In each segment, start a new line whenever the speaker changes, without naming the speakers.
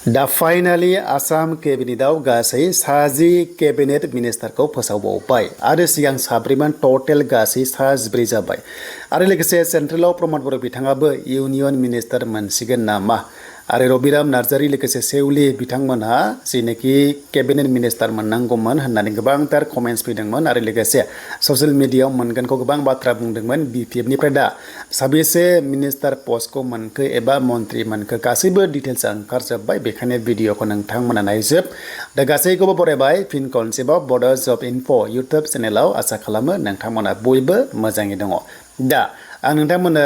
दा फाइनाली आसाम केबिनेटआव गासै 60 केबिनेट मिनिस्टारखौ फोसावबावबाय आरो सिगां साब्रैमोन टटेल गासै 14 जाबाय आरो लोगोसे सेन्ट्रेलाव प्रमद बर' बिथाङाबो इउनियन मिनिस्टार मोनसिगोन नामा आरो रबिराम नार्जारी लोगोसे सेउलि बिथांमोनहा जेनेखि केबिनेट मिनिस्टार मोननांगौमोन होननानै गोबांथार कमेन्ट्स फैदोंमोन आरो लोगोसे ससियेल मिडियायाव मोनगोनखौ गोबां बाथ्रा बुंदोंमोन बिपिएफनिफ्राय दा साबेसे मिनिस्टार पस्टखौ मोनखो एबा मन्त्रि मोनखो गासैबो डिटेल्स ओंखारजोब्बाय बेखायनो भिडिअखौ नोंथांमोना नायजोब दा गासैखौबो बरायबाय फिन खनसेबाव बड' जब इनफ' इउटुब चेनेलाव आसा खालामो नोंथांमोना बयबो मोजाङै दङ दा आं नोंथांमोननो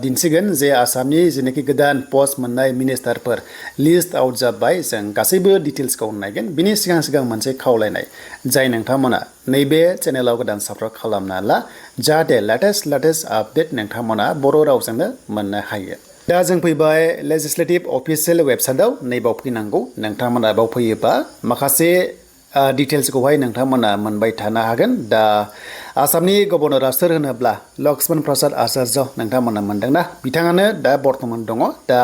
दिन्थिगोन जे आसामनि जेनेखि गोदान पस्ट मोननाय मिनिस्टारफोर लिस्ट आउट जाबाय जों गासैबो डिटेल्सखौ नायगोन बिनि सिगां मोनसे खावलायनाय जाय नोंथांमोना नैबे चेनेलाव गोदान साबस्क्राइब खालामना ला जाहाथे लेटेस्ट आपडेट नोंथांमोना बर' रावजोंनो मोननो हायो दा जों फैबाय लेजिस्लेटिभ अफिसियेल वेबसाइटआव नैबाव फैनांगौ नोंथांमोना बाव फैयोबा माखासे डिटेल्सखौहाय नोंथांमोना मोनबाय थानो हागोन दा आसामनि गभर्नरा सोर होनोब्ला लक्ष्मण प्रसाद आचार्य नोंथांमोना मोनदोंना बिथाङानो दा बर्तमान दङ दा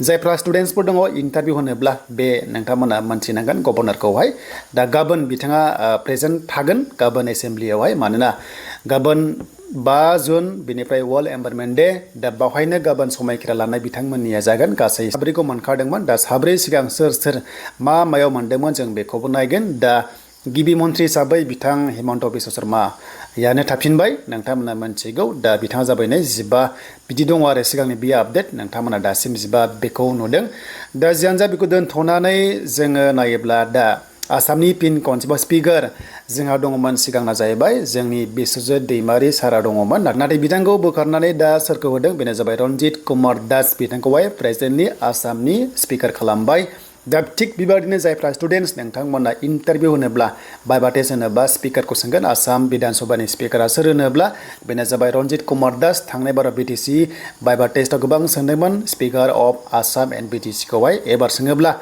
जायफ्रा स्टुडेन्टसफोर दङ इन्टारभिउ होनोब्ला बे नोंथांमोना मोनथिनांगोन गभर्नरखौहाय दा गाबोन बिथाङा प्रेजेन्ट थागोन गाबोन एसेम्ब्लियावहाय मानोना गाबोन 5 जुन बेनिफ्राय वर्ल्ड एनभायरनमेन्ट डे दा बावहायनो गाबोन समायखिरा लानाय बिथांमोननिया जागोन गासै साब्रैखौ मोनखादोंमोन दा साब्रै सिगां सोर मायाव मोनदोंमोन जों बेखौबो नायगोन दा गिबि मन्त्रि हिसाबै बिथां हिमन्त बिश्व शर्मायानो थाफिनबाय नोंथांमोना मोनथिगौ दा बिथाङा जाबाय 15 बिदि दङ आरो सिगांनि बियो आपडेट नोंथांमोना दासिम 15 बेखौ नुदों दा जियानो जा बेखौ दोनथ'नानै जोङो नायोब्ला दा आसामनि फिन खनसेबाव स्पिकार जोंहा दङमोन सिगांना जाहैबाय जोंनि बिश्वजित दैमारि सारा दङमोन नाथाय बिथांखौ बोखारनानै दा सोरखौ होदों बेनो जाबाय रन्जित कुमार दास बिथांखौहाय प्रेसिडेन्टनि आसामनि स्पिकार खालामबाय दा थिग बेबायदिनो जायफ्रा स्टुडेन्टस नोंथांमोना इन्टारभिउ होनोब्ला बाइबा टेस्ट होनोबा स्पिकारखौ सोंगोन आसाम बिधान सभानि स्पिकारा सोर होनोब्ला बेनो जाबाय रन्जित कुमार दास थांनाय बाराव बिटिसि बाइबा टेस्टआव गोबां सोंदोंमोन स्पिकार अफ आसाम एन्ड बिटिसिखौहाय एबार सोङोब्ला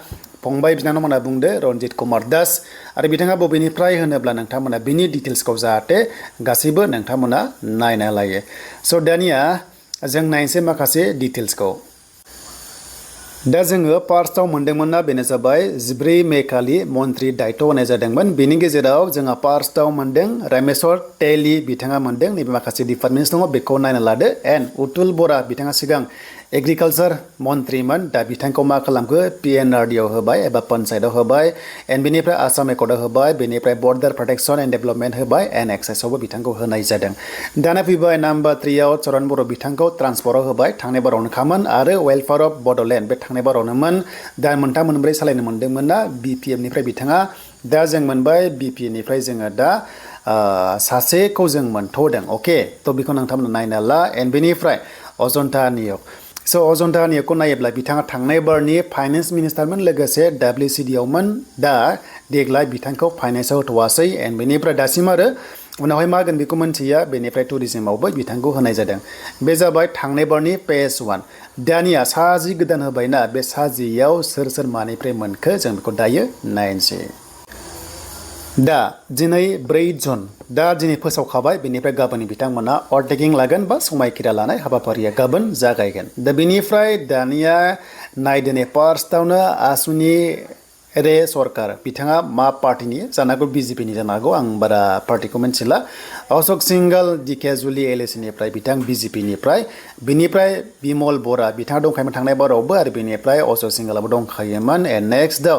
फंबाय बिनानावमोना बुंदो रन्जित कुमार दास आरो बिथाङा बबेनिफ्राय होनोब्ला नोंथांमोना बिनि डिटेल्सखौ जाहाथे गासैबो नोंथांमोना नायना लायो स' दानिया जों नायनोसै माखासे डिटेल्सखौ दा जोङो फार्स्टआव मोनदोंमोनना बेनो जाबाय 14 मे खालि मन्त्रि दायित्व होनाय जादोंमोन बेनि गेजेराव जोंहा फार्स्टआव मोनदों रामेश्वर तेली बिथाङा मोनदों नैबे माखासे डिपार्टमेन्ट्स दङ बेखौ नायना लादो एन्ड उतुल बरा बिथाङा सिगां एग्रिकालचार मन्त्रिमोन दा बिथांखौ मा खालामखो पिएनआरडिआव होबाय एबा पन्चायतआव होबाय एन्ड बेनिफ्राय आसाम एकर्डआव होबाय बेनिफ्राय बर्डार प्रटेक्शन एन्ड डेभेलपमेन्ट होबाय एन्ड एक्साइसआवबो बिथांखौ होनाय जादों दाना फैबाय नाम्बार 3 आव चरण बर' बिथांखौ ट्रान्सपर्टआव होबाय थांनाय बारावनोखामोन आरो वेलफेयार अफ बड'लेण्ड बे थांनाय बारावनोमोन दा मोनथाम मोनब्रै सालायनो मोनदोंमोन ना बिपिएफनिफ्राय बिथाङा दा जों मोनबाय बिपिएनिफ्राय जोङो दा सासेखौ जों मोनथ'दों अके थ' बेखौ नोंथांमोना नायना ला एन्ड बेनिफ्राय अजन्ता नियक स' अजन्ता नियकखौ नायोब्ला बिथाङा थांनाय बारनि फाइनेन्स मिनिस्टारमोन लोगोसे WCDआवमोन दा देग्लाय बिथांखौ फाइनेन्सआव होथ'वासै एन्ड बेनिफ्राय दासिम आरो उनावहाय मा होगोन बेखौ मिन्थिया बेनिफ्राय टुरिज्मआवबो बिथांखौ होनाय जादों बे जाबाय थांनाय बारनि पेज 1 दानिया 60 गोदान होबायना बे 60याव सोर मानिफ्राय मोनखो जों बेखौ दायो नायनोसै दा दिनै 4 जुन दा दिनै फोसावखाबाय बेनिफ्राय गाबोन बिथांमोना अभारटेकिं लागोन बा समायखिरा लानाय हाबाफारिया गाबोन जागायगोन दा बेनिफ्राय दानिया नायदोनै फार्स्टआवनो आसुनि रे सरकार बिथाङा मा पार्टिनि जानांगौ बिजेपिनि जानो हागौ आं बारा पार्टिखौ मिन्थिला अशोक सिंघल दिकेजुलि एलएसिनिफ्राय बिथां बिजेपिनिफ्राय बिनिफ्राय बिमल बरा बिथाङा दंखायोमोन थांनाय बारावबो आरो बेनिफ्राय अशोक सिंघलाबो दंखायोमोन एन्ड नेक्स्ट दा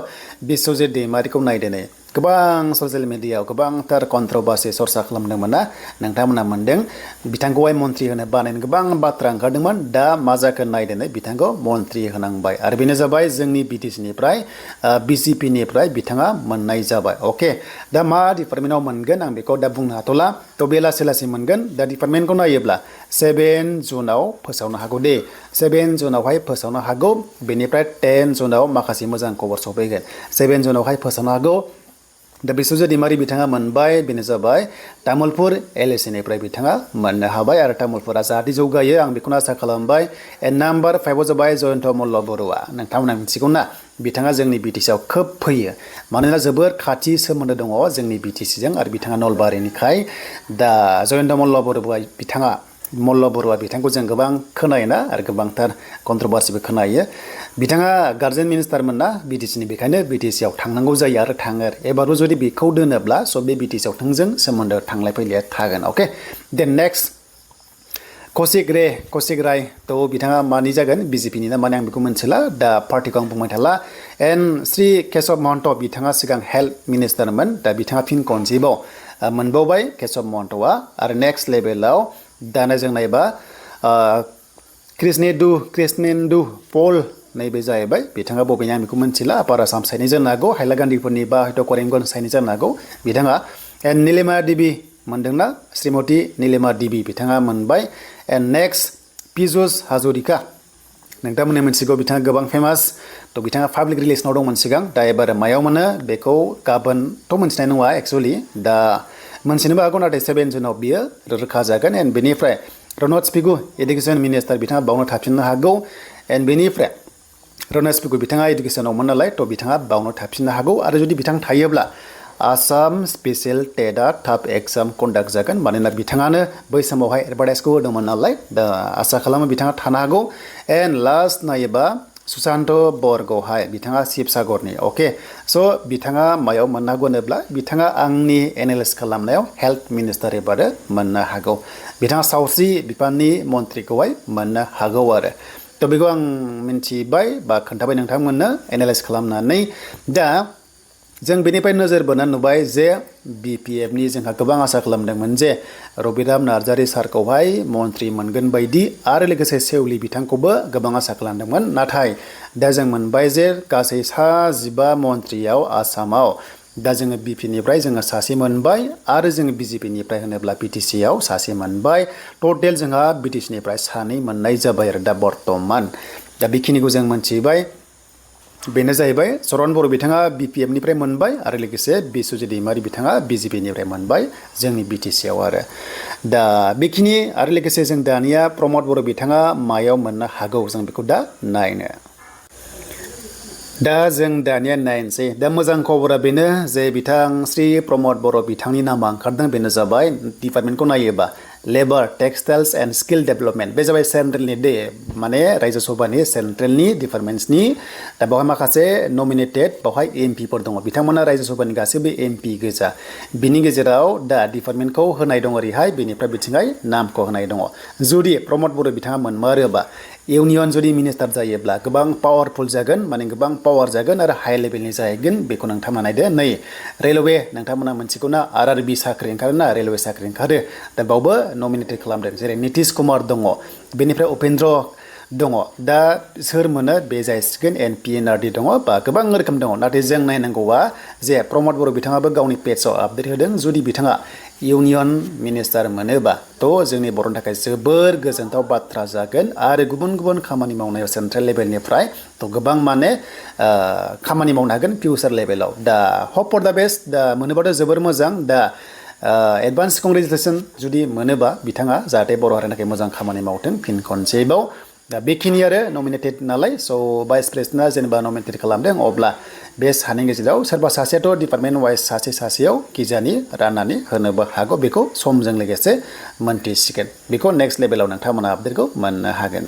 बिश्वजित दैमारिखौ नायदोनै गोबां ससियेल मिडियायाव गोबांथार कन्ट्रभार्सि सरसा खालामदोंमोन ना नोंथांमोना मोनदों बिथांखौहाय मन्त्रि होनो बानायनो गोबां बाथ्रा ओंखारदोंमोन दा मा जाखो नायदोनै बिथांखौ मन्त्रि होनांबाय आरो बेनो जाबाय जोंनि बिटिसिनिफ्राय बिजेपिनिफ्राय बिथाङा मोननाय जाबाय अके दा मा डिपार्टमेन्टआव मोनगोन आं बेखौ दा बुंनो हाथ'ला थ' बे लासै मोनगोन दा डिपार्टमेन्टखौ नायोब्ला 7 जुनाव फोसावनो हागौ दे 7 जुनावहाय फोसावनो हागौ बेनिफ्राय 10 जुनाव माखासे मोजां खबर सफैगोन 7 जुनावहाय फोसावनो हागौ दा बिश्वजित दैमारि बिथाङा मोनबाय बेनो जाबाय तामुलपुर एलएसिनिफ्राय बिथाङा मोननो हाबाय आरो तामुलपुरा जाहाथे जौगायो आं बेखौनो आसा खालामबाय एन्ड नाम्बार 5आव जाबाय जयन्त मल्ल बरुवा नोंथांमोना मिथिगौ ना बिथाङा जोंनि बिटिसिआव खोब फैयो मानोना जोबोर खाथि सोमोन्दो दङ जोंनि बिटिसिजों आरो बिथाङा नलबारिनिखाय दा जयन्त मल्ल बरुवा बिथाङा मल्ल बरुवा बिथांखौ जों गोबां खोनायोना आरो गोबांथार कन्ट्रोभार्सिबो खोनायो बिथाङा गार्जेन मिनिस्टारमोन ना बिटिसिनि बेखायनो बिटिसि आव थांनांगौ जायो आरो थाङो एबारबो जुदि बेखौ दोनोब्ला स' बे बिटिसि आव थोंजों सोमोन्दो थांलाय फैलाया थागोन अके देन नेक्स्ट कौशिक राय तो बिथाङा मानि जागोन बिजेपिनि ना माने आं बेखौ मोनथिला दा पार्टिखौ आं बुंबाय थाला एन्ड श्री केशव महन्त बिथाङा सिगां हेल्थ मिनिस्टारमोन दा बिथाङा फिन खनसेबाव मोनबावबाय केशव महन्तआ आरो नेक्स्ट लेभेलाव दाना जों नायबा कृष्णेन्दु पल नैबे जाहैबाय बिथाङा बबेनि आं बेखौ मोनथिला आपार आसाम साइडनि जानो हागौ हाइलाकान्दिफोरनि बा हयथ' करिमगन्ज साइडनि जानो हागौ बिथाङा एन्ड नीलिमा देबी मोनदोंना श्रीमती नीलिमा देबी बिथाङा मोनबाय एन्ड नेक्स्ट पीयूष हाजरिका नोंथांमोननि मोनथिगौ बिथाङा गोबां फेमास थ' बिथाङा पाब्लिक रिलेसनाव दंमोन सिगां दा एबार मायाव मोनो बेखौ गाबोनथ' मोनथिनाय नङा एक्सुवेलि दा मोनथिनोबो हागौ नाथाय 7 जुनाव बियो रोखा जागोन एन्ड बेनिफ्राय रनज पेगु एडुकेसन मिनिस्टार बिथाङा बावनो थाफिननो हागौ एन्ड बेनिफ्राय रनज पेगु बिथाङा एडुकेसनावमोन नालाय थ' बिथाङा बावनो थाफिननो हागौ आरो जुदि बिथां थायोब्ला आसाम स्पेशल टेटआ थाब एग्जाम कन्डाक्ट जागोन मानोना बिथाङानो बै समावहाय एडभार्टाइजखौ होदोंमोन नालाय दा आसा खालामो बिथाङा थानो हागौ एन्ड लास्ट नायोबा सुशान्त बरग'हाय बिथाङा शिबसागरनि अके स' बिथाङा मायाव मोननो हागौ होनोब्ला बिथाङा आंनि एनालाइस खालामनायाव हेल्थ मिनिस्टार एबारो मोननो हागौ बिथाङा सावस्रि बिफाननि मन्थ्रिखौहाय मोननो हागौ आरो थ' बेखौ आं मिन्थिबाय बा खोन्थाबाय नोंथांमोननो एनालाइस खालामनानै दा जों बेनिफ्राय नोजोर बोनानै नुबाय जे बिपिएफनि जोंहा गोबां आसा खालामदोंमोन जे रबिराम नार्जारि सारखौहाय मन्थ्रि मोनगोन बायदि आरो लोगोसे सेवलि बिथांखौबो गोबां आसा खालामदोंमोन नाथाय दा जों मोनबाय जे गासै 15 मन्थ्रियाव आसामाव दा जोङो बिपिनिफ्राय जोङो सासे मोनबाय आरो जोङो बिजेपिनिफ्राय होनोब्ला बिटिसिआव सासे मोनबाय टटेल जोंहा बिटिसिनिफ्राय सानै मोननाय जाबाय आरो दा बर्तमान दा बेखिनिखौ जों मोनथिबाय बेनो जाहैबाय चरन बर' बिथाङा बिपिएफनिफ्राय मोनबाय आरो लोगोसे बिस्वजित दैमारि बिथाङा बिजेपिनिफ्राय मोनबाय जोंनि बिटिसिआव आरो दा बेखिनि आरो लोगोसे जों दानिया प्रमद बर' बिथाङा मायाव मोननो हागौ जों बेखौ दा नायनो दा जों दानिया नायनोसै दा मोजां खबरा बेनो जे बिथां श्री प्रमद बर' बिथांनि नामा ओंखारदों बेनो जाबाय डिपार्टमेन्टखौ नायोबा लेबार टेक्सटाइल्स एन्ड स्किल डेभेलपमेन्ट बे जाबाय सेन्ट्रेलनि माने रायजो सभानि सेन्ट्रेलनि डिपार्टमेन्ट्सनि दा बेवहाय माखासे नमिनेटेड बेवहाय एमपिफोर दङ बिथांमोना रायजो सभानि गासैबो एमपि गोजा बिनि गेजेराव दा डिपार्टमेन्टखौ होनाय दङ ओरैहाय बेनिफ्राय बिथिंहाय नामखौ होनाय दङ जुदि प्रमद बर' बिथाङा मोनमारोबा इउनियन जुदि मिनिस्टार जायोब्ला गोबां पावारफुल जागोन माने गोबां पावार जागोन आरो हाई लेभेलनि जाहैगोन बेखौ नोंथांमोना नायदो नै रेलवे नोंथांमोना मोनथिगौना आरआरबि साख्रि ओंखारोना रेलवे साख्रि ओंखारो दा बावबो नमिनेटेड खालामदों जेरै नितिश कुमार दङ बेनिफ्राय उपेन्द्र दङ दा सोर मोनो बे जाहैसिगोन एनपिएनआरडि दङ बा गोबां रोखोम दङ नाथाय जों नायनांगौआ जे प्रमद बर' बिथाङाबो गावनि पेजआव आपडेट होदों जुदि बिथाङा इउनियन मिनिस्टार मोनोबा थ' जोंनि बर'नि थाखाय जोबोर गोजोनथाव बाथ्रा जागोन आरो गुबुन गुबुन खामानि मावनायाव सेन्ट्रेल लेभेलनिफ्राय थ' गोबां माने खामानि मावनो हागोन फिउचार लेभेलाव दा हप फर दा बेस्ट दा मोनोबाथ' जोबोर मोजां दा एडभान्स कंग्रेचुलेसन जुदि मोनोबा बिथाङा जाहाथे बर' हारिनि थाखाय मोजां खामानि मावथों फिन खनसेबाव दा बेखिनि आरो नमिनेटेड नालाय स' भाइस प्रेसिडेन्टआ जेनेबा नमिनेटेड खालामदों अब्ला बे सानैनि गेजेराव सोरबा सासेयाथ' डिपार्टमेन्ट वाइज सासेयाव किजानि राननानै होनोबो हागौ बेखौ समजों लोगोसे मोनथिसिगोन बेखौ नेक्स्ट लेभेलाव नोंथांमोना आपडेटखौ मोननो हागोन